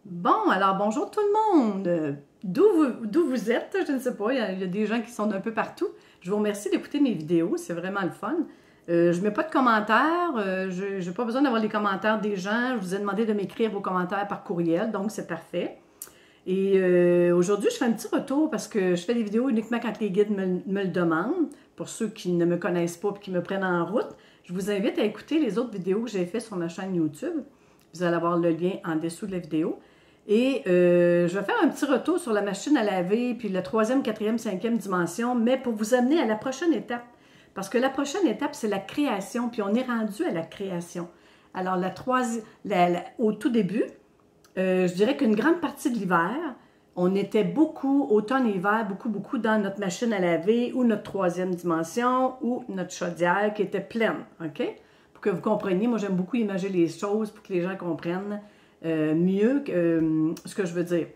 Bon, alors bonjour tout le monde. D'où vous êtes? Je ne sais pas, il y a des gens qui sont d'un peu partout. Je vous remercie d'écouter mes vidéos, c'est vraiment le fun. Je ne mets pas de commentaires, je n'ai pas besoin d'avoir les commentaires des gens. Je vous ai demandé de m'écrire vos commentaires par courriel, donc c'est parfait. Et aujourd'hui, je fais un petit retour parce que je fais des vidéos uniquement quand les guides me le demandent. Pour ceux qui ne me connaissent pas et qui me prennent en route, je vous invite à écouter les autres vidéos que j'ai faites sur ma chaîne YouTube. Vous allez avoir le lien en dessous de la vidéo. Et je vais faire un petit retour sur la machine à laver, puis la troisième, quatrième, cinquième dimension, mais pour vous amener à la prochaine étape. Parce que la prochaine étape, c'est la création, puis on est rendu à la création. Alors, au tout début, je dirais qu'une grande partie de l'hiver, on était beaucoup, automne-hiver, beaucoup dans notre machine à laver, ou notre troisième dimension, ou notre chaudière qui était pleine, OK? Pour que vous compreniez, moi j'aime beaucoup imaginer les choses pour que les gens comprennent mieux ce que je veux dire.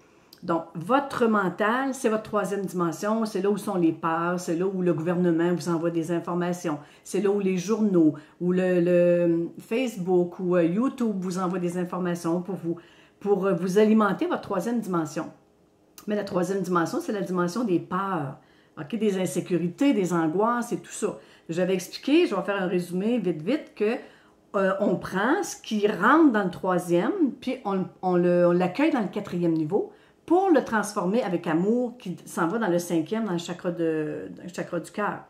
Donc, votre mental, c'est votre troisième dimension, c'est là où sont les peurs, c'est là où le gouvernement vous envoie des informations, c'est là où les journaux, ou le Facebook, ou YouTube vous envoie des informations pour vous alimenter votre troisième dimension. Mais la troisième dimension, c'est la dimension des peurs, okay? Des insécurités, des angoisses et tout ça. J'avais expliqué, je vais faire un résumé vite, que on prend ce qui rentre dans le troisième, puis on l'accueille dans le quatrième niveau pour le transformer avec amour qui s'en va dans le cinquième, dans le chakra du cœur.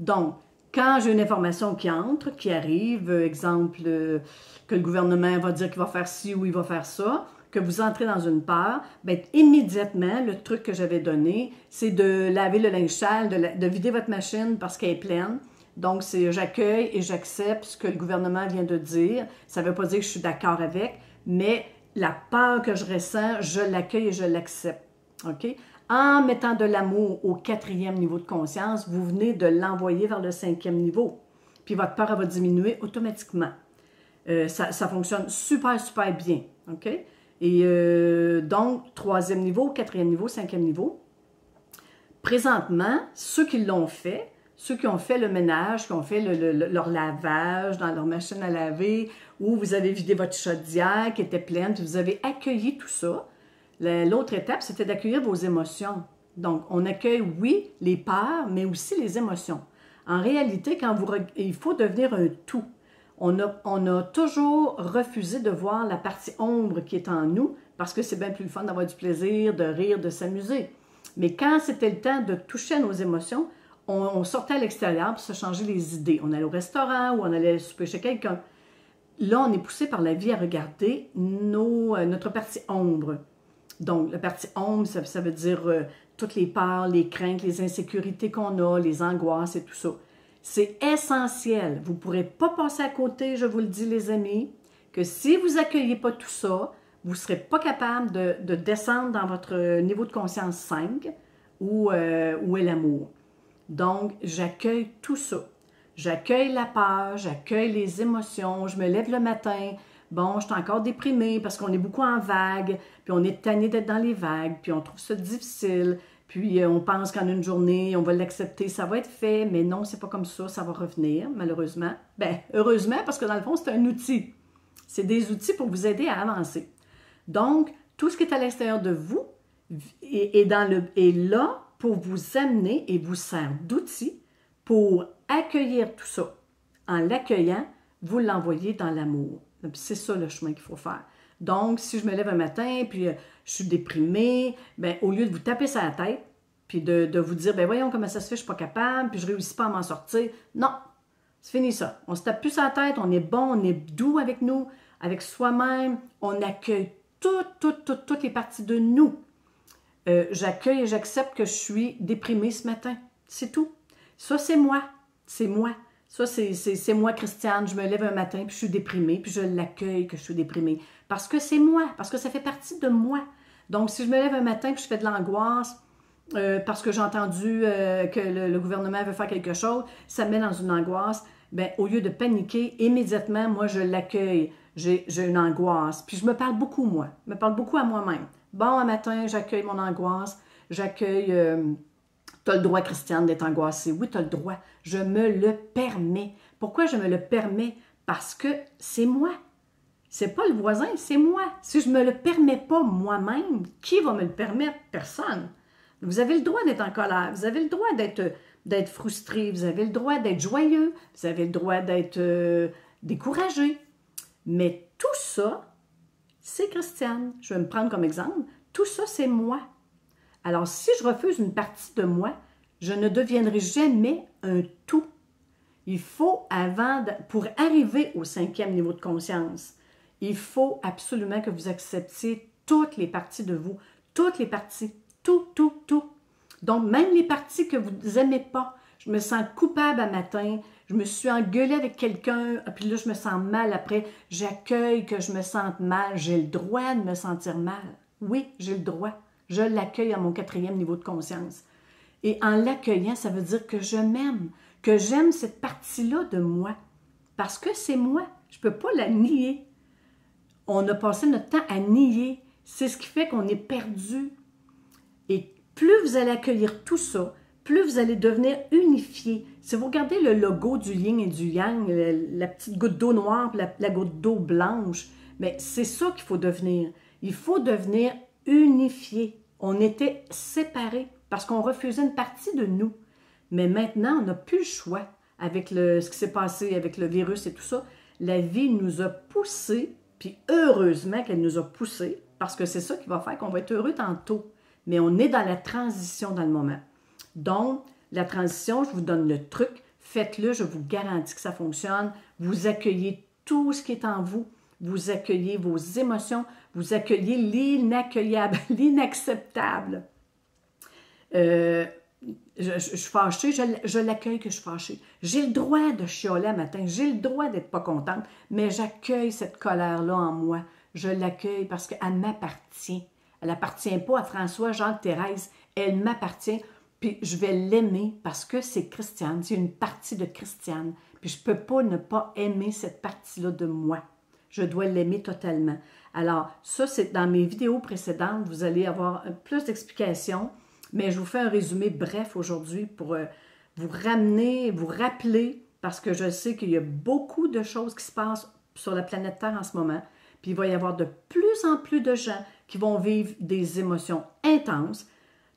Donc, quand j'ai une information qui entre, qui arrive, exemple, que le gouvernement va dire qu'il va faire ci ou il va faire ça, que vous entrez dans une peur, bien, immédiatement, le truc que j'avais donné, c'est de laver le linge sale, de vider votre machine parce qu'elle est pleine. Donc, c'est j'accueille et j'accepte ce que le gouvernement vient de dire. Ça ne veut pas dire que je suis d'accord avec, mais la peur que je ressens, je l'accueille et je l'accepte. OK? En mettant de l'amour au quatrième niveau de conscience, vous venez de l'envoyer vers le cinquième niveau. Puis votre peur, elle va diminuer automatiquement. Ça fonctionne super bien. OK? Et donc, troisième niveau, quatrième niveau, cinquième niveau. Présentement, ceux qui l'ont fait, ceux qui ont fait le ménage, qui ont fait leur lavage dans leur machine à laver, ou vous avez vidé votre chaudière qui était pleine, puis vous avez accueilli tout ça. L'autre étape, c'était d'accueillir vos émotions. Donc, on accueille, oui, les peurs, mais aussi les émotions. En réalité, il faut devenir un tout. On a toujours refusé de voir la partie ombre qui est en nous, parce que c'est bien plus le fun d'avoir du plaisir, de rire, de s'amuser. Mais quand c'était le temps de toucher à nos émotions, on sortait à l'extérieur pour se changer les idées. On allait au restaurant ou on allait souper chez quelqu'un. Là, on est poussé par la vie à regarder notre partie ombre. Donc, la partie ombre, ça veut dire toutes les peurs, les craintes, les insécurités qu'on a, les angoisses et tout ça. C'est essentiel. Vous ne pourrez pas passer à côté, je vous le dis les amis, que si vous n'accueillez pas tout ça, vous ne serez pas capable de descendre dans votre niveau de conscience 5 où est l'amour. Donc, j'accueille tout ça. J'accueille la peur, j'accueille les émotions, je me lève le matin, bon, je suis encore déprimée parce qu'on est beaucoup en vague, puis on est tanné d'être dans les vagues, puis on trouve ça difficile, puis on pense qu'en une journée, on va l'accepter, ça va être fait, mais non, c'est pas comme ça va revenir, malheureusement. Bien, heureusement, parce que dans le fond, c'est un outil. C'est des outils pour vous aider à avancer. Donc, tout ce qui est à l'extérieur de vous est là pour vous amener et vous sert d'outil pour accueillir tout ça. En l'accueillant, vous l'envoyez dans l'amour. C'est ça le chemin qu'il faut faire. Donc, si je me lève un matin, puis je suis déprimée, bien, au lieu de vous taper sur la tête, puis de vous dire, bien voyons comment ça se fait, je ne suis pas capable, puis je ne réussis pas à m'en sortir. Non, c'est fini ça. On ne se tape plus sur la tête, on est bon, on est doux avec nous, avec soi-même, on accueille toutes les parties de nous. J'accueille et j'accepte que je suis déprimée ce matin. C'est tout. Ça, c'est moi. C'est moi. Ça, c'est moi, Christiane. Je me lève un matin, puis je suis déprimée, puis je l'accueille que je suis déprimée. Parce que c'est moi, parce que ça fait partie de moi. Donc, si je me lève un matin, puis je fais de l'angoisse, parce que j'ai entendu que le gouvernement veut faire quelque chose, ça me met dans une angoisse, bien, au lieu de paniquer, immédiatement, moi, je l'accueille. J'ai une angoisse. Puis je me parle beaucoup, moi. Je me parle beaucoup à moi-même. Bon, un matin, j'accueille mon angoisse. J'accueille... tu as le droit, Christiane, d'être angoissée. Oui, tu as le droit. Je me le permets. Pourquoi je me le permets? Parce que c'est moi. C'est pas le voisin, c'est moi. Si je me le permets pas moi-même, qui va me le permettre? Personne. Vous avez le droit d'être en colère, vous avez le droit d'être frustré, vous avez le droit d'être joyeux, vous avez le droit d'être découragé. Mais tout ça, c'est Christiane. Je vais me prendre comme exemple. Tout ça, c'est moi. Alors, si je refuse une partie de moi, je ne deviendrai jamais un tout. Il faut, pour arriver au 5e niveau de conscience, il faut absolument que vous acceptiez toutes les parties de vous. Toutes les parties. Tout, tout, tout. Donc, même les parties que vous n'aimez pas. Je me sens coupable un matin, je me suis engueulée avec quelqu'un, puis là, je me sens mal après. J'accueille que je me sente mal. J'ai le droit de me sentir mal. Oui, j'ai le droit. Je l'accueille à mon 4e niveau de conscience. Et en l'accueillant, ça veut dire que je m'aime, que j'aime cette partie-là de moi. Parce que c'est moi. Je ne peux pas la nier. On a passé notre temps à nier. C'est ce qui fait qu'on est perdu. Et plus vous allez accueillir tout ça, plus vous allez devenir unifié. Si vous regardez le logo du yin et du yang, la petite goutte d'eau noire, la goutte d'eau blanche, mais c'est ça qu'il faut devenir. Il faut devenir unifié. On était séparés parce qu'on refusait une partie de nous. Mais maintenant, on n'a plus le choix avec ce qui s'est passé avec le virus et tout ça. La vie nous a poussés, puis heureusement qu'elle nous a poussés, parce que c'est ça qui va faire qu'on va être heureux tantôt. Mais on est dans la transition dans le moment. Donc, la transition, je vous donne le truc, faites-le, je vous garantis que ça fonctionne. Vous accueillez tout ce qui est en vous, vous accueillez vos émotions, vous accueillez l'inaccueillable, l'inacceptable. Je suis fâchée, je l'accueille que je suis fâchée. J'ai le droit de chialer un matin, j'ai le droit d'être pas contente, mais j'accueille cette colère-là en moi. Je l'accueille parce qu'elle m'appartient. Elle n'appartient pas à François, Jacques, Thérèse, elle m'appartient. Puis je vais l'aimer parce que c'est Christiane, c'est une partie de Christiane. Puis je ne peux pas ne pas aimer cette partie-là de moi. Je dois l'aimer totalement. Alors, ça, c'est dans mes vidéos précédentes, vous allez avoir plus d'explications, mais je vous fais un résumé bref aujourd'hui pour vous ramener, vous rappeler, parce que je sais qu'il y a beaucoup de choses qui se passent sur la planète Terre en ce moment, puis il va y avoir de plus en plus de gens qui vont vivre des émotions intenses,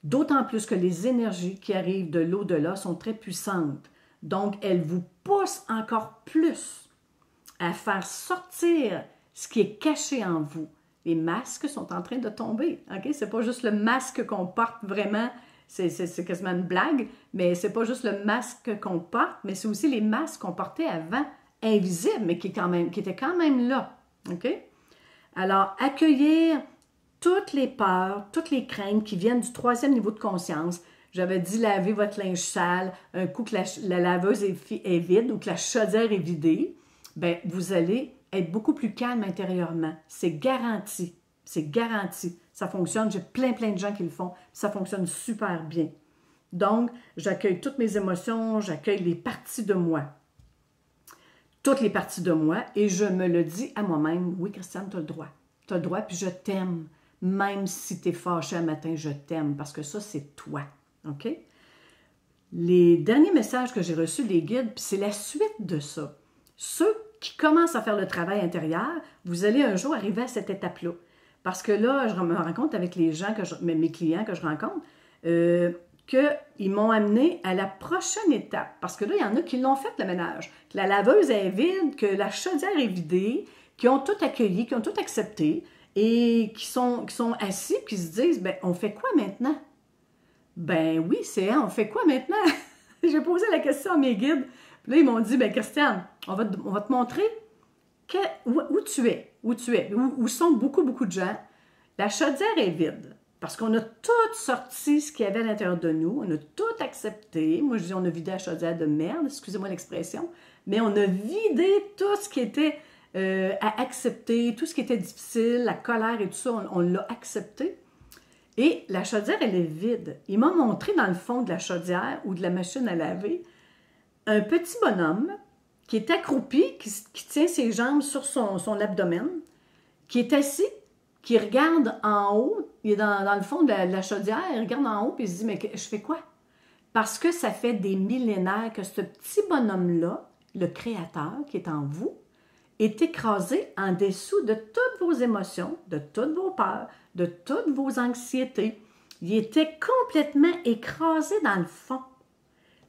d'autant plus que les énergies qui arrivent de l'au-delà sont très puissantes. Donc, elles vous poussent encore plus à faire sortir ce qui est caché en vous. Les masques sont en train de tomber. Okay? Ce n'est pas juste le masque qu'on porte vraiment, c'est quasiment une blague, mais ce n'est pas juste le masque qu'on porte, mais c'est aussi les masques qu'on portait avant, invisibles, mais qui étaient quand même là. Okay? Alors, accueillir toutes les peurs, toutes les craintes qui viennent du 3e niveau de conscience. J'avais dit laver votre linge sale, un coup que la laveuse est vide ou que la chaudière est vidée, bien, vous allez être beaucoup plus calme intérieurement. C'est garanti. C'est garanti. Ça fonctionne. J'ai plein de gens qui le font. Ça fonctionne super bien. Donc, j'accueille toutes mes émotions, j'accueille les parties de moi. Toutes les parties de moi et je me le dis à moi-même, oui, Christiane, tu as le droit. Tu as le droit, puis je t'aime. Même si tu es fâché un matin, je t'aime, parce que ça, c'est toi. OK? Les derniers messages que j'ai reçus des guides, puis c'est la suite de ça. Ceux qui commencent à faire le travail intérieur, vous allez un jour arriver à cette étape-là. Parce que là, je me rends compte avec les gens, mes clients que je rencontre, qu'ils m'ont amené à la prochaine étape. Parce que là, il y en a qui l'ont fait, le ménage. Que la laveuse est vide, que la chaudière est vidée, qui ont tout accueilli, qui ont tout accepté, et qui sont assis, qui se disent, ben on fait quoi maintenant? Ben oui, on fait quoi maintenant? J'ai posé la question à mes guides, puis là, ils m'ont dit, ben Christiane, on va te montrer où tu es, où sont beaucoup de gens. La chaudière est vide, parce qu'on a tout sorti ce qu'il y avait à l'intérieur de nous, on a tout accepté. Moi, je dis, on a vidé la chaudière de merde, excusez-moi l'expression, mais on a vidé tout ce qui était à accepter, tout ce qui était difficile, la colère et tout ça, on l'a accepté. Et la chaudière, elle est vide. Il m'a montré dans le fond de la chaudière ou de la machine à laver un petit bonhomme qui est accroupi, qui tient ses jambes sur son abdomen, qui est assis, qui regarde en haut, il est dans le fond de la chaudière, il regarde en haut et il se dit, mais je fais quoi? Parce que ça fait des millénaires que ce petit bonhomme-là, le créateur qui est en vous, est écrasé en dessous de toutes vos émotions, de toutes vos peurs, de toutes vos anxiétés. Il était complètement écrasé dans le fond.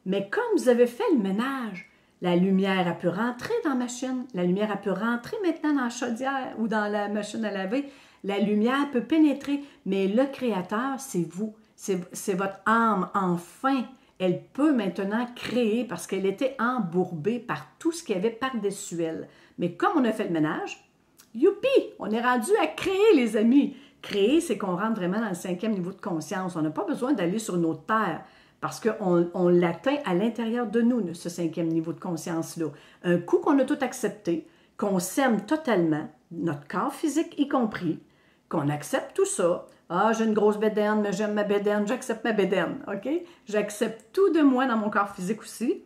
Mais comme vous avez fait le ménage, la lumière a pu rentrer dans la machine, la lumière a pu rentrer maintenant dans la chaudière ou dans la machine à laver, la lumière peut pénétrer, mais le Créateur, c'est vous, c'est votre âme, enfin. Elle peut maintenant créer parce qu'elle était embourbée par tout ce qu'il y avait par-dessus elle. Mais comme on a fait le ménage, youpi, on est rendu à créer, les amis. Créer, c'est qu'on rentre vraiment dans le 5e niveau de conscience. On n'a pas besoin d'aller sur notre terre parce qu'on l'atteint à l'intérieur de nous, ce 5e niveau de conscience-là. Un coup qu'on a tout accepté, qu'on s'aime totalement, notre corps physique y compris, qu'on accepte tout ça. Ah, j'ai une grosse bédaine, mais j'aime ma bédaine, j'accepte ma bédaine, OK? J'accepte tout de moi dans mon corps physique aussi.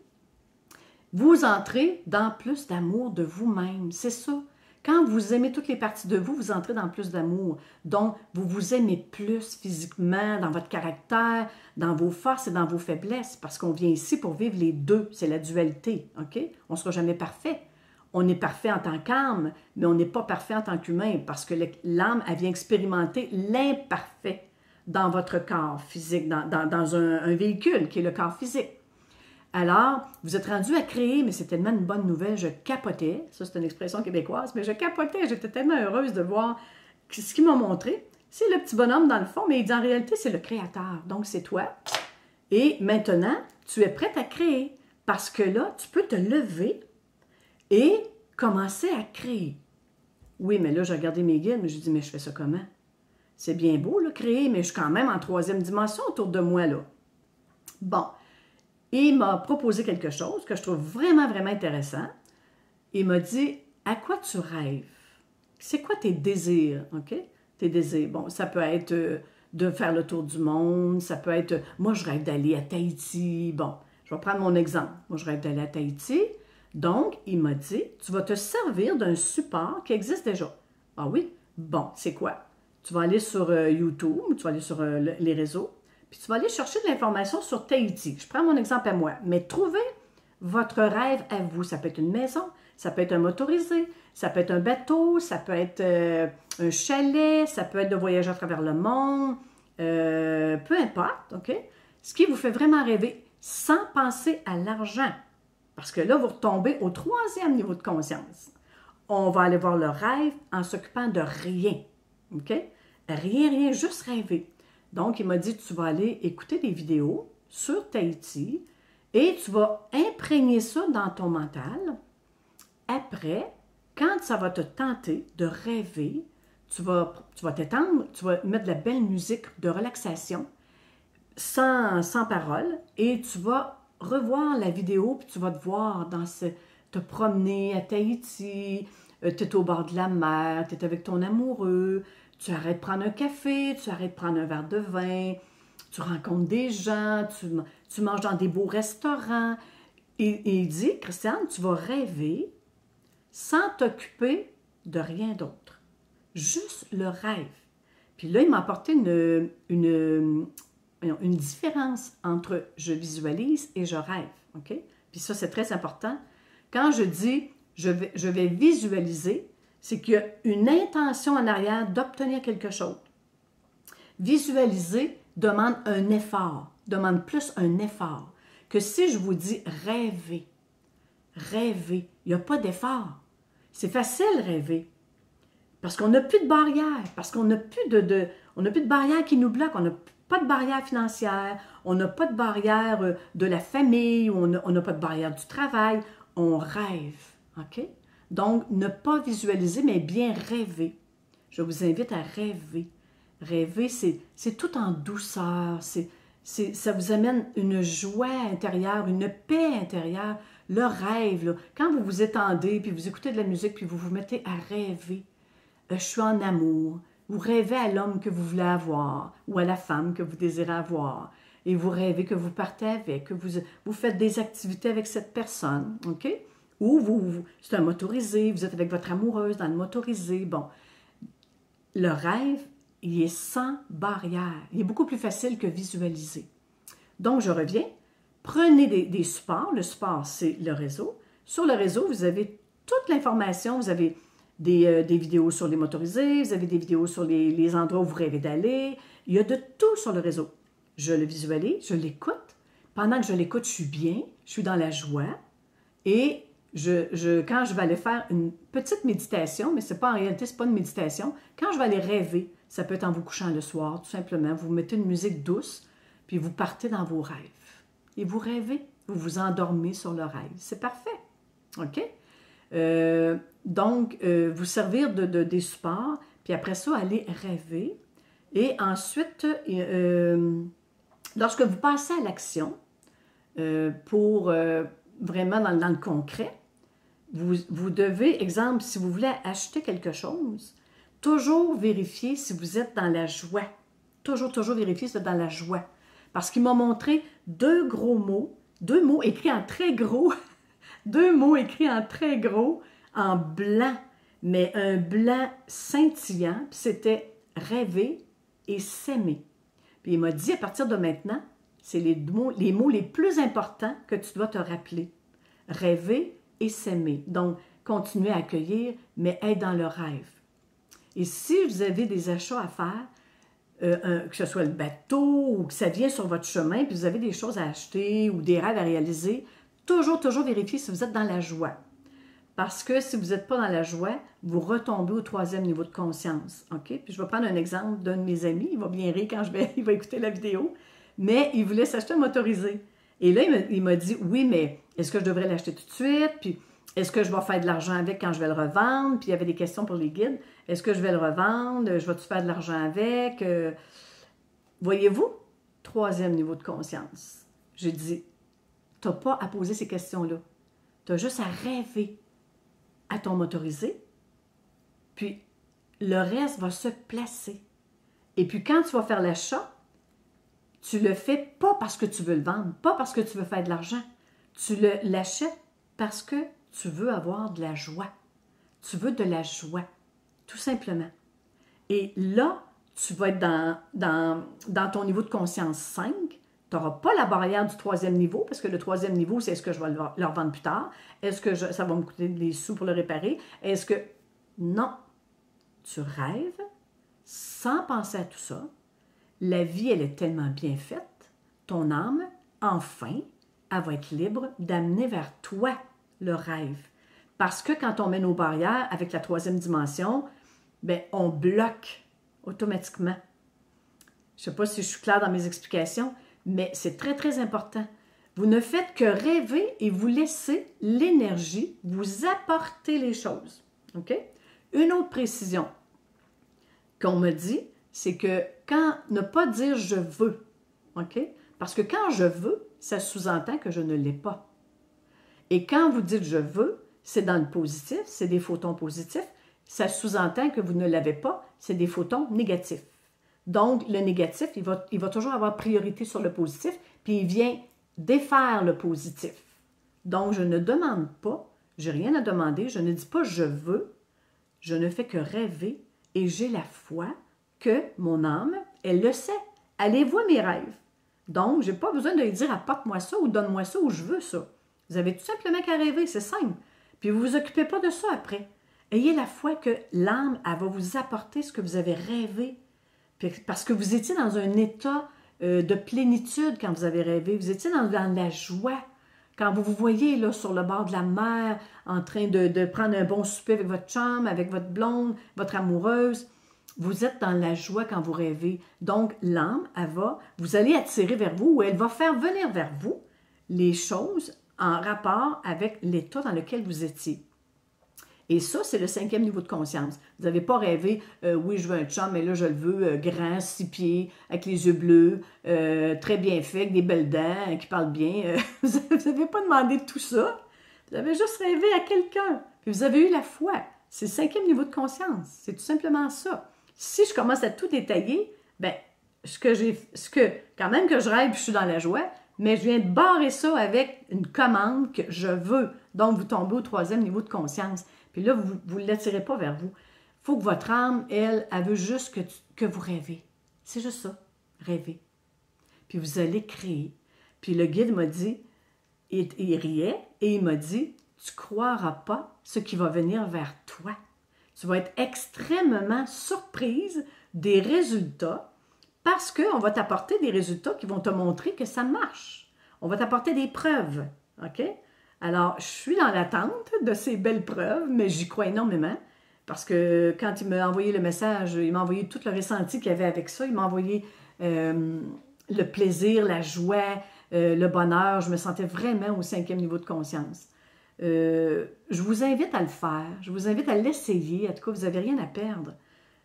Vous entrez dans plus d'amour de vous-même, c'est ça. Quand vous aimez toutes les parties de vous, vous entrez dans plus d'amour. Donc, vous vous aimez plus physiquement, dans votre caractère, dans vos forces et dans vos faiblesses, parce qu'on vient ici pour vivre les deux, c'est la dualité, OK? On ne sera jamais parfait. On est parfait en tant qu'âme, mais on n'est pas parfait en tant qu'humain, parce que l'âme, elle vient expérimenter l'imparfait dans votre corps physique, dans un véhicule qui est le corps physique. Alors, vous êtes rendu à créer, mais c'est tellement une bonne nouvelle, je capotais, ça c'est une expression québécoise, mais je capotais, j'étais tellement heureuse de voir ce qu'il m'a montré. C'est le petit bonhomme dans le fond, mais il dit en réalité, c'est le Créateur, donc c'est toi. Et maintenant, tu es prête à créer, parce que là, tu peux te lever et commencer à créer. Oui, mais là, j'ai regardé mes guides, mais je dis, mais je fais ça comment? C'est bien beau, là, créer, mais je suis quand même en 3e dimension autour de moi, là. Bon. Il m'a proposé quelque chose que je trouve vraiment, vraiment intéressant. Il m'a dit, à quoi tu rêves? C'est quoi tes désirs, OK? Tes désirs. Bon, ça peut être de faire le tour du monde, ça peut être, moi, je rêve d'aller à Tahiti. Bon, je vais prendre mon exemple. Moi, je rêve d'aller à Tahiti. Donc, il m'a dit, tu vas te servir d'un support qui existe déjà. Ah oui? Bon, c'est quoi? Tu vas aller sur YouTube, tu vas aller sur les réseaux, puis tu vas aller chercher de l'information sur Tahiti. Je prends mon exemple à moi, mais trouvez votre rêve à vous. Ça peut être une maison, ça peut être un motorisé, ça peut être un bateau, ça peut être un chalet, ça peut être de voyager à travers le monde, peu importe, OK? Ce qui vous fait vraiment rêver, sans penser à l'argent. Parce que là, vous retombez au 3e niveau de conscience. On va aller voir le rêve en s'occupant de rien, OK? Rien, juste rêver. Donc, il m'a dit, tu vas aller écouter des vidéos sur Tahiti et tu vas imprégner ça dans ton mental. Après, quand ça va te tenter de rêver, tu vas t'étendre, tu vas mettre de la belle musique de relaxation, sans parole, et tu vas revoir la vidéo, puis tu vas te voir te promener à Tahiti, tu es au bord de la mer, tu es avec ton amoureux, tu arrêtes de prendre un café, tu arrêtes de prendre un verre de vin, tu rencontres des gens, tu manges dans des beaux restaurants. Et il dit, Christiane, tu vas rêver sans t'occuper de rien d'autre. Juste le rêve. Puis là, il m'a apporté une différence entre je visualise et je rêve. OK? Puis ça, c'est très important. Quand je dis je vais visualiser, c'est qu'il y a une intention en arrière d'obtenir quelque chose. Visualiser demande un effort, demande plus un effort que si je vous dis rêver. Rêver, il n'y a pas d'effort. C'est facile rêver parce qu'on n'a plus de barrières, parce qu'on n'a plus de barrières qui nous bloquent, on n'a pas de barrière financière, on n'a pas de barrière de la famille, on n'a pas de barrière du travail, on rêve, OK? Donc, ne pas visualiser, mais bien rêver. Je vous invite à rêver. Rêver, c'est tout en douceur. Ça vous amène une joie intérieure, une paix intérieure. Le rêve, là, quand vous vous étendez, puis vous écoutez de la musique, puis vous vous mettez à rêver. Je suis en amour. Vous rêvez à l'homme que vous voulez avoir ou à la femme que vous désirez avoir. Et vous rêvez que vous partez avec, que vous faites des activités avec cette personne, OK? Ou c'est un motorisé, vous êtes avec votre amoureuse dans le motorisé. Bon, le rêve, il est sans barrière. Il est beaucoup plus facile que visualiser. Donc, je reviens. Prenez des supports. Le support, c'est le réseau. Sur le réseau, vous avez toute l'information. Vous avez des vidéos sur les motorisés, vous avez des vidéos sur les endroits où vous rêvez d'aller. Il y a de tout sur le réseau. Je le visualise, je l'écoute. Pendant que je l'écoute, je suis bien, je suis dans la joie. Et quand je vais aller faire une petite méditation, mais en réalité, ce n'est pas une méditation, quand je vais aller rêver, ça peut être en vous couchant le soir, tout simplement, vous mettez une musique douce, puis vous partez dans vos rêves. Et vous rêvez, vous vous endormez sur le rêve. C'est parfait. OK? Donc, vous servir des supports, puis après ça, aller rêver. Et ensuite, lorsque vous passez à l'action, pour vraiment dans le concret, vous devez, exemple, si vous voulez acheter quelque chose, toujours vérifier si vous êtes dans la joie. Toujours vérifier si vous êtes dans la joie. Parce qu'il m'a montré deux mots écrits en très gros, deux mots écrits en très gros, en blanc, mais un blanc scintillant, puis c'était rêver et s'aimer. Puis il m'a dit, à partir de maintenant, c'est les mots les plus importants que tu dois te rappeler. Rêver et s'aimer. Donc, continuer à accueillir, mais être dans le rêve. Et si vous avez des achats à faire, que ce soit le bateau ou que ça vient sur votre chemin, puis vous avez des choses à acheter ou des rêves à réaliser, toujours vérifier si vous êtes dans la joie. Parce que si vous n'êtes pas dans la joie, vous retombez au 3e niveau de conscience. OK? Puis je vais prendre un exemple d'un de mes amis. Il va bien rire quand il va écouter la vidéo. Mais il voulait s'acheter un motorisé. Et là, il m'a dit, oui, mais est-ce que je devrais l'acheter tout de suite? Puis est-ce que je vais faire de l'argent avec quand je vais le revendre? Puis il y avait des questions pour les guides. Est-ce que je vais le revendre? Je vais-tu faire de l'argent avec? Voyez-vous? 3e niveau de conscience. J'ai dit, tu n'as pas à poser ces questions-là. Tu as juste à rêver à ton motorisé. Puis le reste va se placer. Et puis quand tu vas faire l'achat, tu le fais pas parce que tu veux le vendre, pas parce que tu veux faire de l'argent. Tu l'achètes parce que tu veux avoir de la joie. Tu veux de la joie, tout simplement. Et là, tu vas être dans ton niveau de conscience 5. Tu n'auras pas la barrière du 3e niveau, parce que le 3e niveau, c'est est-ce que je vais leur vendre plus tard? Est-ce que ça va me coûter des sous pour le réparer? Est-ce que... Non. Tu rêves sans penser à tout ça. La vie, elle est tellement bien faite. Ton âme, enfin, elle va être libre d'amener vers toi le rêve. Parce que quand on met nos barrières avec la 3e dimension, bien, on bloque automatiquement. Je ne sais pas si je suis claire dans mes explications, mais c'est très important. Vous ne faites que rêver et vous laissez l'énergie vous apporter les choses. OK? Une autre précision qu'on me dit, c'est que ne pas dire « je veux », OK? Parce que quand je veux, ça sous-entend que je ne l'ai pas. Et quand vous dites « je veux », c'est dans le positif, c'est des photons positifs, ça sous-entend que vous ne l'avez pas, c'est des photons négatifs. Donc, le négatif, il va toujours avoir priorité sur le positif, puis il vient défaire le positif. Donc, je ne demande pas, je n'ai rien à demander, je ne dis pas « je veux », je ne fais que rêver et j'ai la foi que mon âme, elle le sait. Elle voit mes rêves. Donc, je n'ai pas besoin de lui dire « apporte-moi ça » ou « donne-moi ça » ou « je veux ça ». Vous avez tout simplement qu'à rêver, c'est simple. Puis vous ne vous occupez pas de ça après. Ayez la foi que l'âme, elle va vous apporter ce que vous avez rêvé. Parce que vous étiez dans un état de plénitude quand vous avez rêvé. Vous étiez dans la joie. Quand vous vous voyez là, sur le bord de la mer, en train de prendre un bon souper avec votre chum, avec votre blonde, votre amoureuse, vous êtes dans la joie quand vous rêvez. Donc, l'âme, vous allez attirer vers vous ou elle va faire venir vers vous les choses en rapport avec l'état dans lequel vous étiez. Et ça, c'est le 5e niveau de conscience. Vous n'avez pas rêvé, oui, je veux un chum, mais là, je le veux grand, 6 pieds, avec les yeux bleus, très bien fait, avec des belles dents, qui parle bien. Vous n'avez pas demandé tout ça. Vous avez juste rêvé à quelqu'un. Puis vous avez eu la foi. C'est le 5e niveau de conscience. C'est tout simplement ça. Si je commence à tout détailler, bien, quand même que je rêve, puis je suis dans la joie, mais je viens de barrer ça avec une commande que je veux. Donc, vous tombez au 3e niveau de conscience. Puis là, vous ne l'attirez pas vers vous. Il faut que votre âme, elle veut juste que vous rêvez. C'est juste ça, rêver. Puis vous allez créer. Puis le guide m'a dit, il riait et il m'a dit, tu ne croiras pas ce qui va venir vers toi. Tu vas être extrêmement surprise des résultats parce qu'on va t'apporter des résultats qui vont te montrer que ça marche. On va t'apporter des preuves, OK? Alors, je suis dans l'attente de ces belles preuves, mais j'y crois énormément parce que quand il m'a envoyé le message, il m'a envoyé tout le ressenti qu'il y avait avec ça. Il m'a envoyé le plaisir, la joie, le bonheur. Je me sentais vraiment au 5e niveau de conscience. Je vous invite à le faire. Je vous invite à l'essayer. En tout cas, vous n'avez rien à perdre.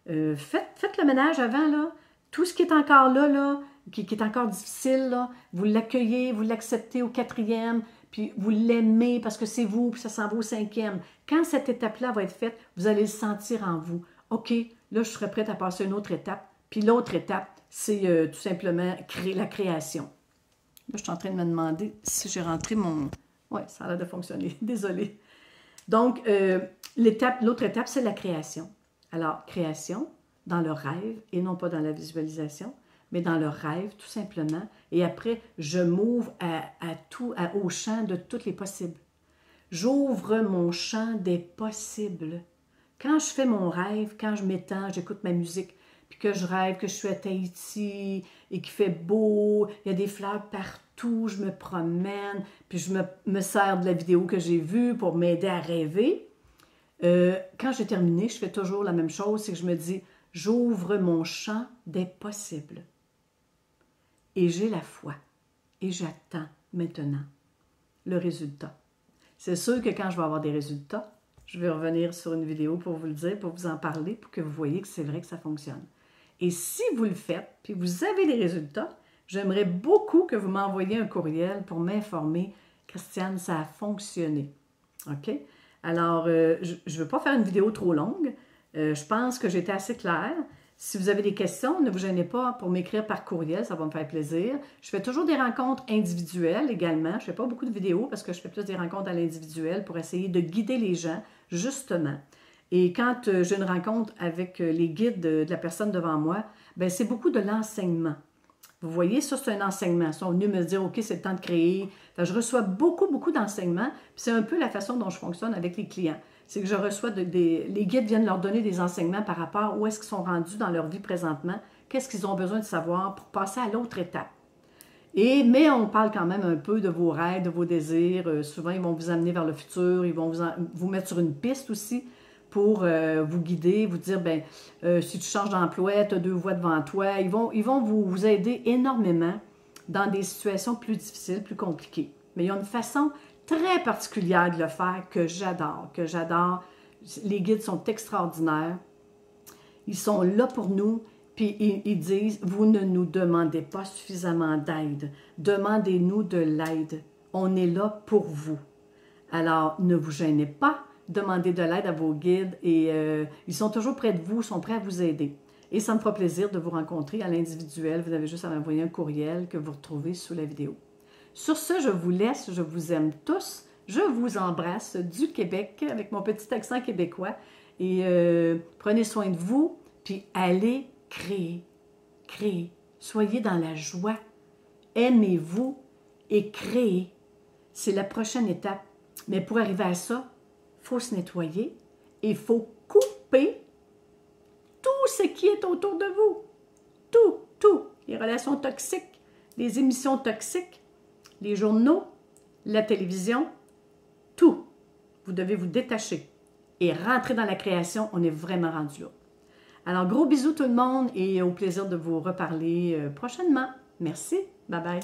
Faites le ménage avant, là. Tout ce qui est encore là, qui est encore difficile, là, vous l'accueillez, vous l'acceptez au 4e, puis vous l'aimez parce que c'est vous, puis ça s'en va au 5e. Quand cette étape-là va être faite, vous allez le sentir en vous. OK, là, je serai prête à passer une autre étape. Puis l'autre étape, c'est tout simplement la création. Là, je suis en train de me demander si j'ai rentré mon... Oui, ça a l'air de fonctionner. Désolée. Donc, l'autre étape, c'est la création. Alors, création dans le rêve et non pas dans la visualisation, mais dans le rêve, tout simplement. Et après, je m'ouvre au champ de tous les possibles. J'ouvre mon champ des possibles. Quand je fais mon rêve, quand je m'étends, j'écoute ma musique, puis que je rêve que je suis à Tahiti et qu'il fait beau, il y a des fleurs partout, je me promène, puis je me sers de la vidéo que j'ai vue pour m'aider à rêver. Quand j'ai terminé, je fais toujours la même chose, c'est que je me dis, j'ouvre mon champ des possibles. Et j'ai la foi. Et j'attends maintenant le résultat. C'est sûr que quand je vais avoir des résultats, je vais revenir sur une vidéo pour vous le dire, pour vous en parler, pour que vous voyez que c'est vrai que ça fonctionne. Et si vous le faites, puis vous avez des résultats, j'aimerais beaucoup que vous m'envoyiez un courriel pour m'informer, Christiane, ça a fonctionné. OK? Alors, je ne veux pas faire une vidéo trop longue. Je pense que j'étais assez claire. Si vous avez des questions, ne vous gênez pas pour m'écrire par courriel, ça va me faire plaisir. Je fais toujours des rencontres individuelles également. Je ne fais pas beaucoup de vidéos parce que je fais plus des rencontres à l'individuel pour essayer de guider les gens, justement. Et quand j'ai une rencontre avec les guides de la personne devant moi, ben c'est beaucoup de l'enseignement. Vous voyez, ça, c'est un enseignement. Ils sont venus me dire, OK, c'est le temps de créer. Enfin, je reçois beaucoup d'enseignements. C'est un peu la façon dont je fonctionne avec les clients. C'est que je reçois les guides viennent leur donner des enseignements par rapport à où est-ce qu'ils sont rendus dans leur vie présentement, qu'est-ce qu'ils ont besoin de savoir pour passer à l'autre étape. Mais on parle quand même un peu de vos rêves, de vos désirs. Souvent, ils vont vous amener vers le futur, ils vont vous mettre sur une piste aussi pour vous guider, vous dire, ben si tu changes d'emploi, tu as 2 voies devant toi. Ils vont vous aider énormément dans des situations plus difficiles, plus compliquées. Mais il y a une façon très particulière de le faire que j'adore, Les guides sont extraordinaires. Ils sont là pour nous, puis ils disent, vous ne nous demandez pas suffisamment d'aide. Demandez-nous de l'aide. On est là pour vous. Alors, ne vous gênez pas, demandez de l'aide à vos guides et ils sont toujours près de vous, sont prêts à vous aider. Et ça me fera plaisir de vous rencontrer à l'individuel. Vous avez juste à m'envoyer un courriel que vous retrouvez sous la vidéo. Sur ce, je vous laisse, je vous aime tous, je vous embrasse du Québec avec mon petit accent québécois et prenez soin de vous, puis allez créer, soyez dans la joie, aimez-vous et créez. C'est la prochaine étape, mais pour arriver à ça, il faut se nettoyer et il faut couper tout ce qui est autour de vous, tout, les relations toxiques, les émissions toxiques, les journaux, la télévision, tout. Vous devez vous détacher et rentrer dans la création. On est vraiment rendu là. Alors, gros bisous tout le monde et au plaisir de vous reparler prochainement. Merci. Bye bye.